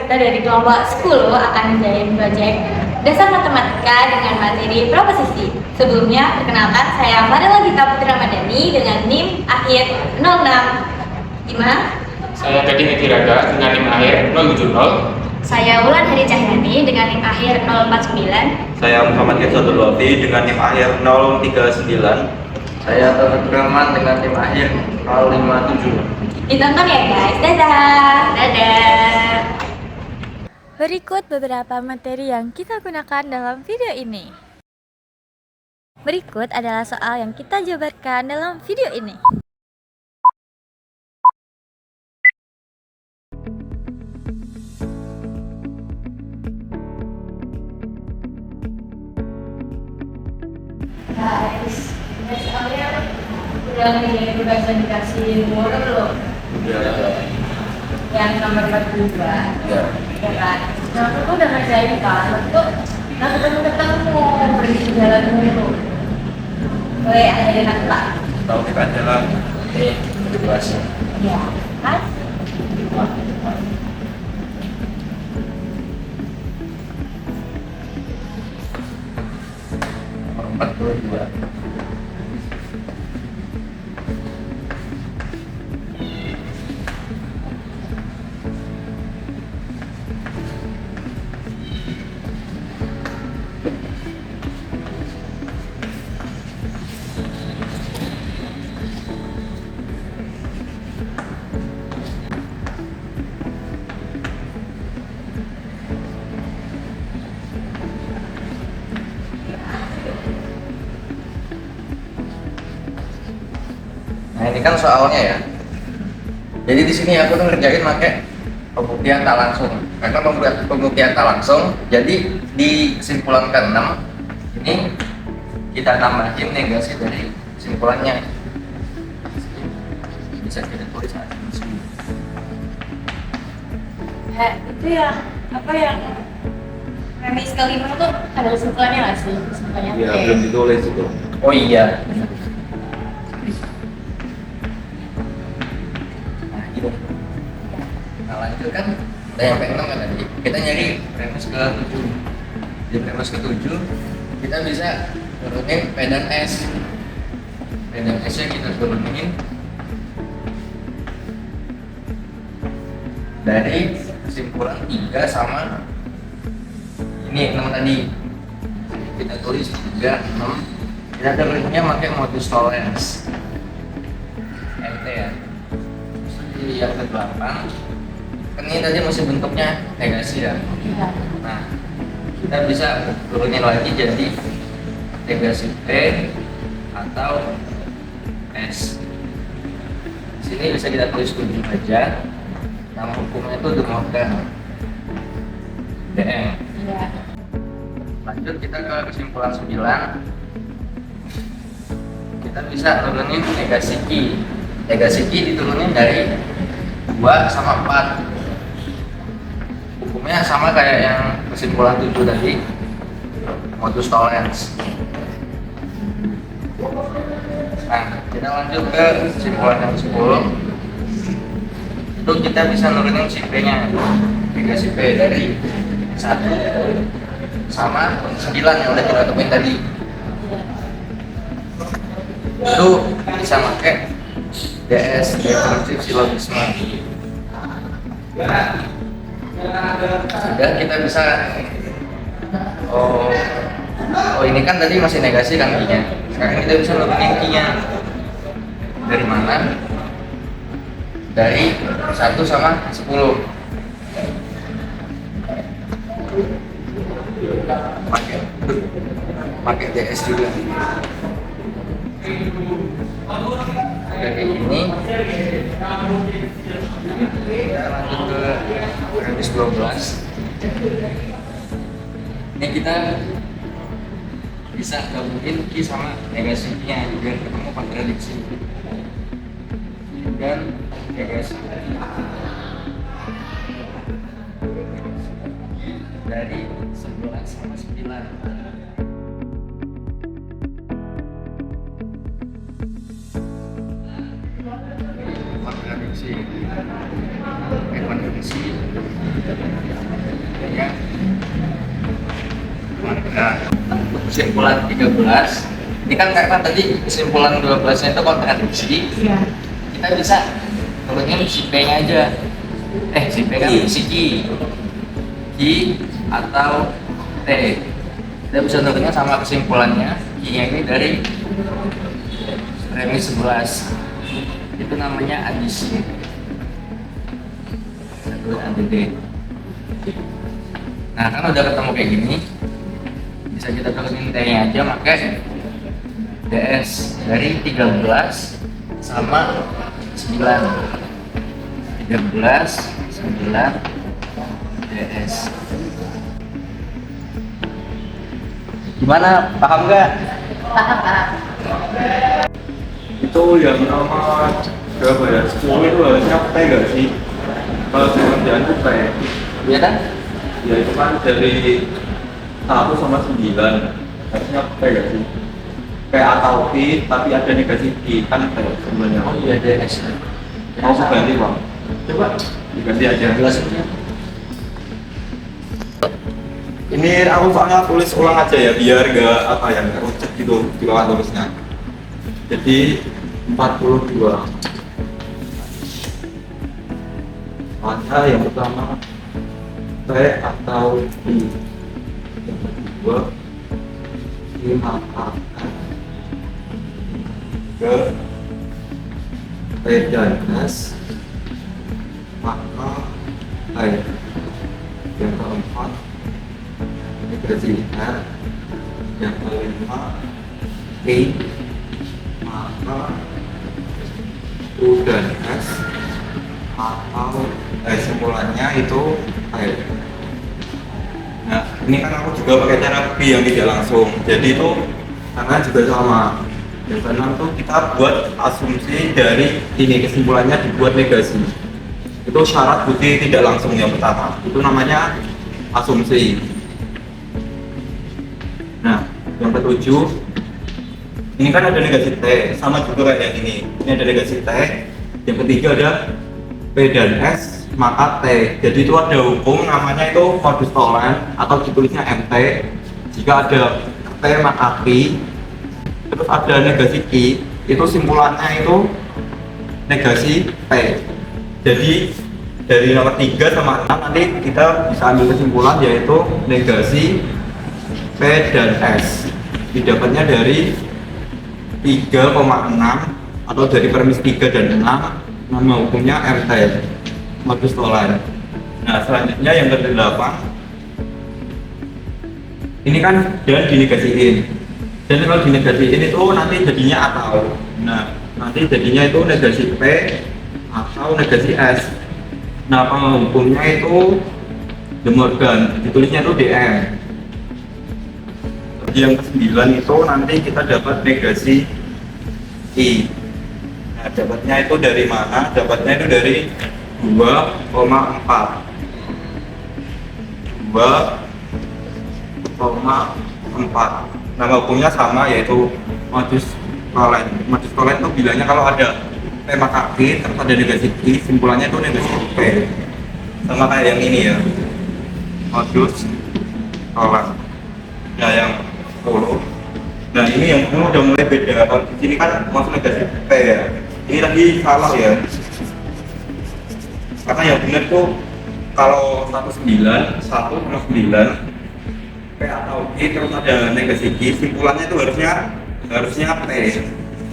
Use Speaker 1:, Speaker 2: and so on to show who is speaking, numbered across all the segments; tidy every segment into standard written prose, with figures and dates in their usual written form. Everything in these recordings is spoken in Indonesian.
Speaker 1: kita dari kelompok 10 akan menjalin proyek dasar matematika dengan materi proposisi. Sebelumnya, perkenalkan saya Marilla Gita Putri Ramadhani dengan NIM akhir 06. Gimana?
Speaker 2: Saya Gading Ediraga dengan NIM akhir 070.
Speaker 1: Saya Wulan Hari Cahyani dengan NIM akhir 049.
Speaker 3: Saya Muhammad Irsadul Wafi dengan NIM akhir 039.
Speaker 4: Saya Taufik Rahman dengan NIM akhir 057.
Speaker 1: Ditonton ya guys, dadah! Dadah!
Speaker 5: Berikut beberapa materi yang kita gunakan dalam video ini. Berikut adalah soal yang kita jabarkan dalam video ini.
Speaker 1: Guys, soalnya udah ngerjain tugas yang dikasih murid loh. Yang nomor 42.
Speaker 4: Ya.
Speaker 1: Ya kan? Nah, aku tuh udah ngerjain kan, aku tuh nggak ketemu pergi jalan mulu. Boleh ajarin aku Pak?
Speaker 3: Tahu kita adalah ini bebas.
Speaker 1: Iya, kan?
Speaker 4: Nomor 42. Nah ini kan soalnya ya. Jadi di sini aku tuh ngerjain pakai pembuktian tak langsung. Karena pembuktian tak langsung, jadi di kesimpulan ke-6 ini kita tambahin negasi dari kesimpulannya. Bisa kita tulis aja di sini.
Speaker 1: Itu ya, apa yang premis kelima tuh ada kesimpulannya nggak sih? Kesimpulannya
Speaker 3: Iya, belum ditulis itu.
Speaker 4: Oh iya. Nah gitu. Nah lanjut kan udah sampai 6 kan tadi. Kita nyari premis ke-7. Di premis ke-7 kita bisa turunin P dan S. P dan S nya kita turunin dari kesimpulan 3 sama ini 6 tadi. Kita tulis 3, 6. Kita turuninnya pakai modus tolerance. MT ya. Jadi yang ke-8 kan ini tadi masih bentuknya negasi ya.
Speaker 1: Iya.
Speaker 4: Nah, kita bisa turunin lagi jadi negasi P atau S. Di sini bisa kita tulis 7 aja. Nama hukumnya itu De Morgan. DM.
Speaker 1: Iya.
Speaker 4: Lanjut kita ke kesimpulan 9. Kita bisa turunin negasi Q. Negasi Q diturunin dari 2 sama 4. Hukumnya sama kayak yang kesimpulan 7 tadi, modus tolerance. Nah, kita lanjut ke kesimpulan yang 10. Itu kita bisa nurunin si P-nya, negasi P dari 1 sama 9 yang udah kita temuin tadi. Itu bisa pakai DS, definisi silogisme. Sudah kita bisa oh ini kan tadi masih negasi kan Q-nya. Sekarang kita bisa nurunin Q-nya. Dari mana? Dari 1 sama 10. Pakai DS juga. Dari ini kita lanjut ke premis 12. Ini kita bisa gabungin Q sama negasi Q-nya biar ketemu kontradiksi. Dan negasi dari 11 sama 9. kontradiksi Ya. Nah, untuk kesimpulan 13, ini kan karena tadi kesimpulan 12-nya itu kontradiksi.
Speaker 1: Iya.
Speaker 4: Kita bisa turunin si P-nya aja. Si P kan si Ki atau T. Kita bisa turuninnya sama kesimpulannya. Ki-nya ini dari premis 11. Itu namanya adisi. Satu ADD. Nah, kan udah ketemu kayak gini, bisa kita turunin T-nya aja, pakai DS dari 13 sama 9. 13, 9, DS. Gimana? Paham nggak?
Speaker 1: Paham, paham.
Speaker 3: Itu yang nomor berapa ya? 10 itu harusnya P nggak sih? Kalau pekerjaan itu P.
Speaker 4: Iya kan?
Speaker 3: Ya itu kan dari 1 sama 9 harusnya P nggak sih? P atau P tapi ada negasi P kan P sebenarnya.
Speaker 4: Oh iya, DS.
Speaker 3: Mau aku ganti Bang?
Speaker 4: Coba
Speaker 3: Diganti aja.
Speaker 4: jelasinnya.
Speaker 3: Ini aku soalnya tulis ulang aja ya biar nggak apa ya nggak rucet gitu di bawah tulisnya. Jadi 42. Mana yang pertama P atau I, yang kedua dimanfaatkan ke P dan S, maka air. Yang keempat negasi R, yang kelima P, maka U dan S atau simpulannya itu air. Nah, ini kan aku juga pakai cara B yang tidak langsung. Jadi itu karena juga sama. Yang keenam tuh kita buat asumsi dari ini kesimpulannya dibuat negasi. Itu syarat bukti tidak langsung yang pertama. Itu namanya asumsi. Nah, yang ketujuh ini kan ada negasi T, sama juga kayak yang ini. Ini ada negasi T. Yang ketiga ada P dan S maka T. Jadi itu ada hukum namanya itu modus tollens atau ditulisnya MT. Jika ada T maka Q, terus ada negasi Q, itu simpulannya itu negasi P. Jadi dari nomor 3 sama 6 nanti kita bisa ambil kesimpulan yaitu negasi P dan S. Didapatnya dari 3,6 atau dari premis 3 dan 6. Nama hukumnya MT, modus tollens. Nah, selanjutnya yang ke-8. Ini kan dan dinegasiin. Dan kalau dinegasiin itu nanti jadinya atau. Nah, nanti jadinya itu negasi P atau negasi S. Nah, penghukumnya itu De Morgan, ditulisnya itu DM. Yang ke-9 itu nanti kita dapat negasi I. Nah, dapatnya itu dari mana? Dapatnya itu dari 2,4. 2,4. Nama hukumnya sama yaitu modus tollens. Modus tollens itu bilangnya kalau ada P maka Q terus ada negasi Q, simpulannya itu negasi P. Sama kayak yang ini ya. Modus tollens. Nah, yang 10. Nah, ini yang udah mulai beda. Kalau di sini kan maksud negasi P ya. Ini tadi salah ya. Karena yang benar tuh kalau 19, 1,9 P atau Q terus ada negasi Q, simpulannya itu harusnya P,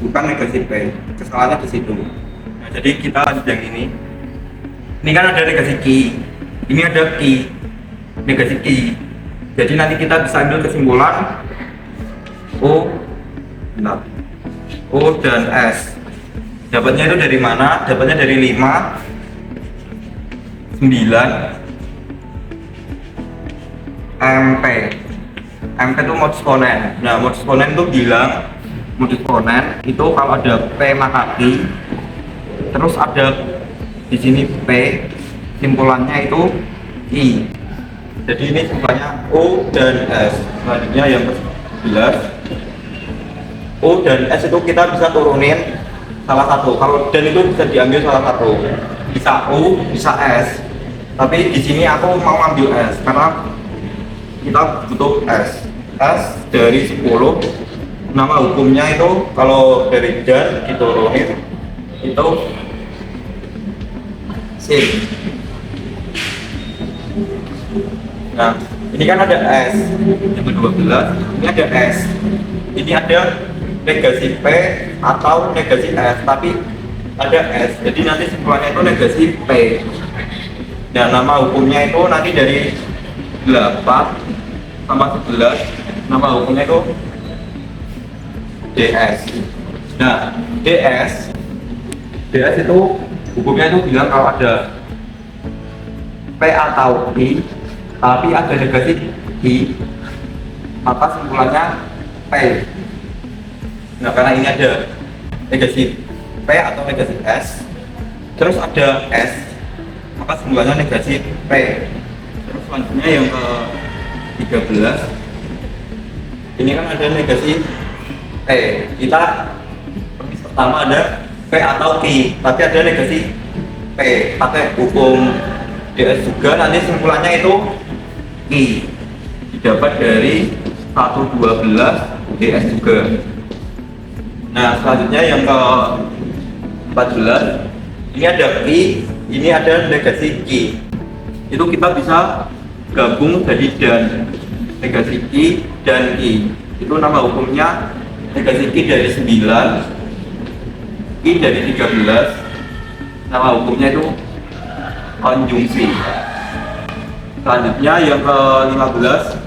Speaker 3: bukan negasi P. Kesalahannya di situ. Nah, jadi kita lanjut yang ini. Ini kan ada negasi Q, ini ada Q, negasi Q. Jadi nanti kita bisa ambil kesimpulan O dan S. Dapatnya itu dari mana? Dapatnya dari 5, 9, MP. MP itu modus tollens. Nah, modus tollens itu bilang modus tollens itu kalau ada P maka Q, terus ada di sini P, simpulannya itu I. Jadi ini simpulannya O dan S. Selanjutnya yang ke-11, O dan S itu kita bisa turunin salah satu. Kalau dan itu bisa diambil salah satu. Bisa O, bisa S. Tapi di sini aku mau ambil S karena kita butuh S. S dari 10. Nama hukumnya itu kalau dari dan diturunin itu sin. Nah, ini kan ada S yang ke-12, ini ada S. Ini ada negasi P atau negasi S, tapi ada S. Jadi nanti simpulannya itu negasi P. Nah, nama hukumnya itu nanti dari 8 tambah 11, nama hukumnya itu DS. Nah, DS itu hukumnya itu bilang kalau ada P atau I tapi ada negasi I, maka simpulannya P. Nah, karena ini ada negasi P atau negasi S, terus ada S, maka simpulannya negasi P. Terus selanjutnya yang ke 13, ini kan ada negasi T. Kita pertama ada P atau Q, tapi ada negasi P. Pakai hukum DS juga, nanti simpulannya itu Q. Didapat dari 112 DS juga. Nah, selanjutnya yang ke 14, ini ada Q, ini ada negasi Q. Itu kita bisa gabung jadi dan negasi Q dan Q. Itu nama hukumnya negasi Q dari 9, Q dari 13. Nama hukumnya itu konjungsi. Selanjutnya yang ke 15,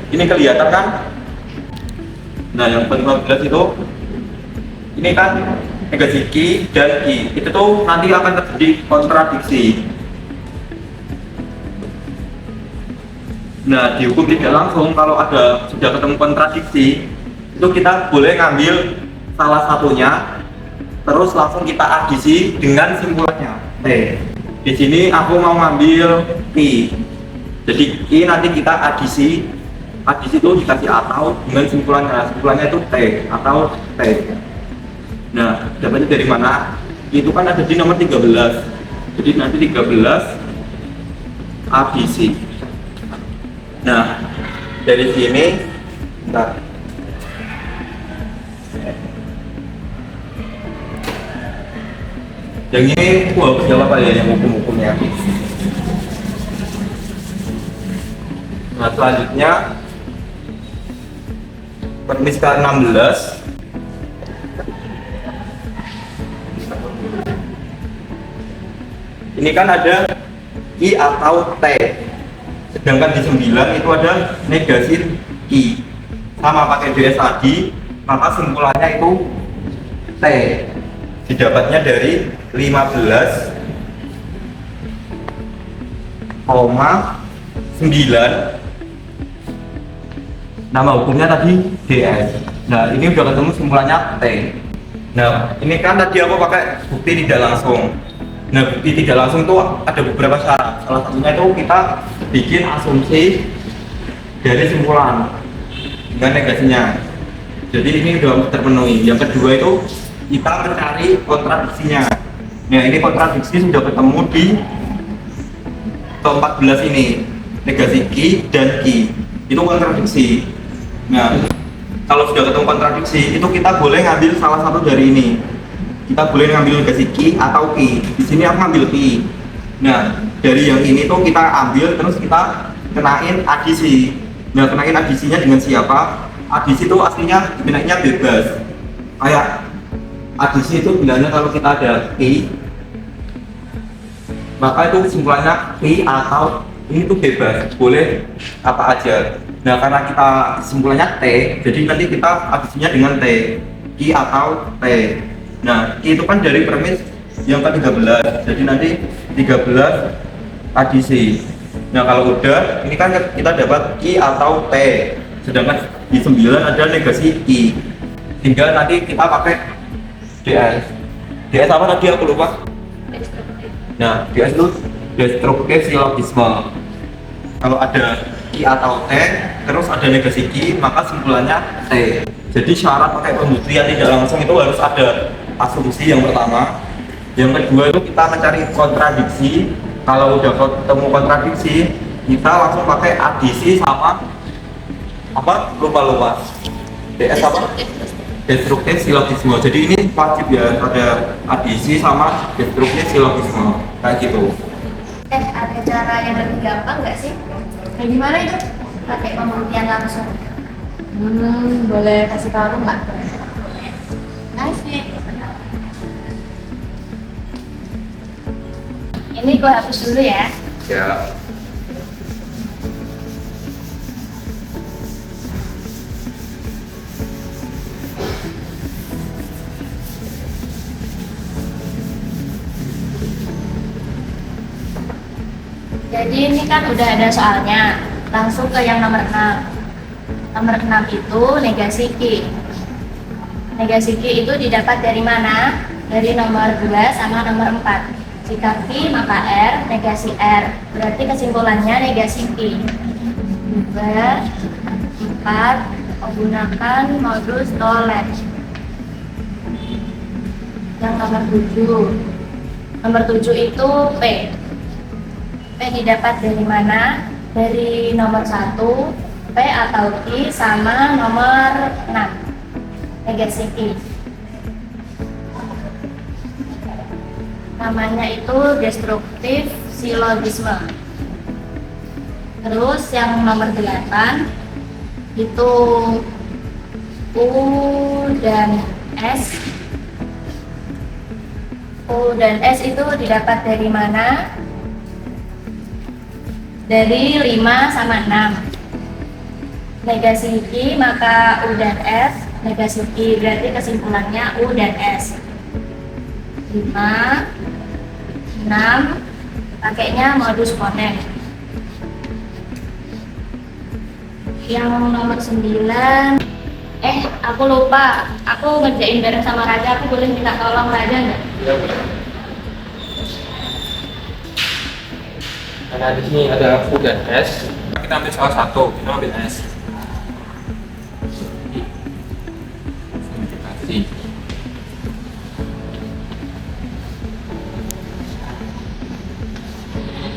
Speaker 3: ini kelihatan kan? Nah, yang ke 15 itu ini kan negasi Q dan Q. Itu tuh nanti akan terjadi kontradiksi. Nah, dihukum tidak langsung kalau ada sudah ketemu kontradiksi, itu kita boleh ngambil salah satunya, terus langsung kita adisi dengan simpulannya T. Di sini aku mau ngambil Q. Jadi Q nanti kita adisi itu dikasih atau dengan simpulannya itu T atau T. Nah, dapatnya dari mana? Itu kan ada di nomor 13. Jadi nanti 13 adisi. Nah, dari sini, bentar. Yang ini hapus gak apa-apa ya, yang hukum-hukumnya. Nah, selanjutnya permis ke-16. Ini kan ada I atau T. Sedangkan di 9 itu ada negasi I. Sama pakai DS tadi, maka simpulannya itu T. Didapatnya dari 15,9. Nama hukumnya tadi DS. Nah, ini udah ketemu simpulannya T. Nah, ini kan tadi aku pakai bukti tidak langsung. Nah, bukti tidak langsung itu ada beberapa syarat. Salah satunya itu kita bikin asumsi dari simpulan dengan negasinya. Jadi ini sudah terpenuhi. Yang kedua itu kita mencari kontradiksinya. Nah, ini kontradiksi sudah ketemu di ke-14 ini, negasi Q dan Q. Itu kontradiksi. Nah, kalau sudah ketemu kontradiksi, itu kita boleh ngambil salah satu dari ini. Kita boleh ngambil negasi Q atau Q. Di sini aku ngambil Q. Nah, dari yang ini tuh kita ambil terus kita kenain adisi. Nah, kenain adisinya dengan siapa? Adisi itu aslinya dikenainnya bebas. Kayak adisi itu bilangnya kalau kita ada Q, maka itu simpulannya Q atau ini tuh bebas, boleh apa aja. Nah, karena kita simpulannya T, jadi nanti kita adisinya dengan T, Q atau T. Nah, Q itu kan dari permis yang ke-13, jadi nanti 13 adisi. Nah, kalau udah, ini kan kita dapat Q atau T, sedangkan di 9 ada negasi Q. Tinggal nanti kita pakai DS. DS apa tadi aku lupa? Nah, DS itu destruktif silogisme. Kalau ada Q atau T, terus ada negasi Q, maka simpulannya T. Jadi syarat pakai pembuktian tidak langsung itu harus ada asumsi yang pertama. Yang kedua itu kita mencari kontradiksi. Kalau udah ketemu kontradiksi, kita langsung pakai adisi sama apa? Lupa. DS apa? Destruktif silogisme. Jadi ini wajib ya, ada adisi sama destruktif silogisme kayak gitu.
Speaker 1: Ada cara yang lebih gampang nggak sih? Kayak gimana itu? Pakai pembuktian langsung.
Speaker 5: Boleh kasih tahu nggak?
Speaker 1: Kasih. Ini gue hapus dulu ya.
Speaker 3: Ya.
Speaker 1: Jadi ini kan udah ada soalnya. Langsung ke yang nomor 6. Nomor 6 itu negasi Q. Negasi Q itu didapat dari mana? Dari nomor 2 sama nomor 4. Jika Q maka R negasi R. Berarti kesimpulannya negasi Q. 2, 4 menggunakan modus knowledge. Yang nomor 7. Nomor 7 itu P. P didapat dari mana? Dari nomor 1, P atau Q sama nomor 6, negasi Q. Namanya itu destruktif silogisme. Terus yang nomor 8 itu U dan S. U dan S itu didapat dari mana? Dari 5 sama 6. Negasi Q maka U dan S negasi Q, berarti kesimpulannya U dan S. 5, 6 pakainya modus ponen. Yang nomor 9, aku lupa, aku ngerjain bareng sama Raja, aku boleh minta tolong Raja nggak?
Speaker 2: Ya, boleh. Karena di sini ada U dan S, kita ambil salah satu, kita ambil S. Simplifikasi.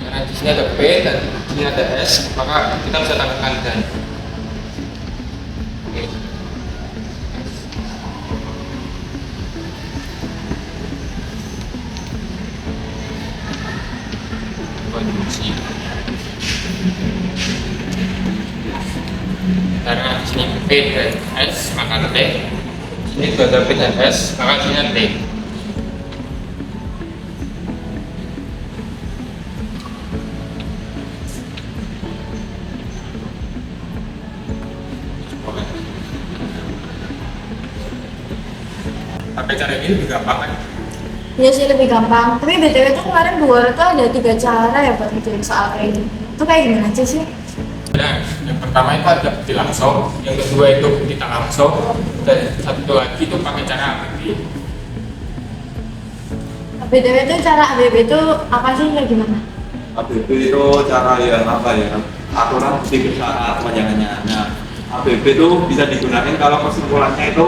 Speaker 2: Karena di sini ada P dan di sini ada S, maka kita bisa tambahkan dan. Oke. Konjungsi. Karena di sini P dan S maka T. Ini juga ada P dan S maka di sini ada T. Tapi cara ini lebih gampang kan?
Speaker 5: Iya sih lebih gampang. Tapi BTW tuh kemarin dua tuh ada 3 cara ya buat ngerjain soal kayak ini. Itu kayak gimana aja sih?
Speaker 2: Nah, yang pertama itu ada bukti langsung, yang kedua itu bukti tak langsung, dan satu lagi itu pakai cara ABB.
Speaker 5: BTW tuh cara ABB itu apa sih, kayak gimana?
Speaker 3: ABB itu cara yang apa ya? Aturan bukti bersyarat panjangannya. Nah, ABB itu bisa digunakan kalau kesimpulannya itu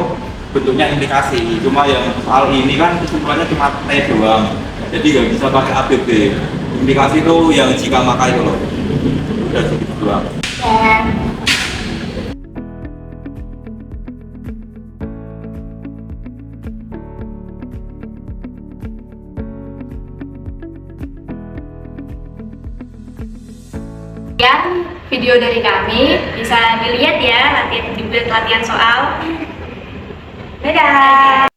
Speaker 3: bentuknya implikasi. Cuma yang soal ini kan kesimpulannya cuma T doang, jadi nggak bisa pakai ABB. Implikasi itu yang jika maka itu loh. Udah segitu doang.
Speaker 1: Sekian video dari kami, bisa dilihat ya latihan soal. Dadah.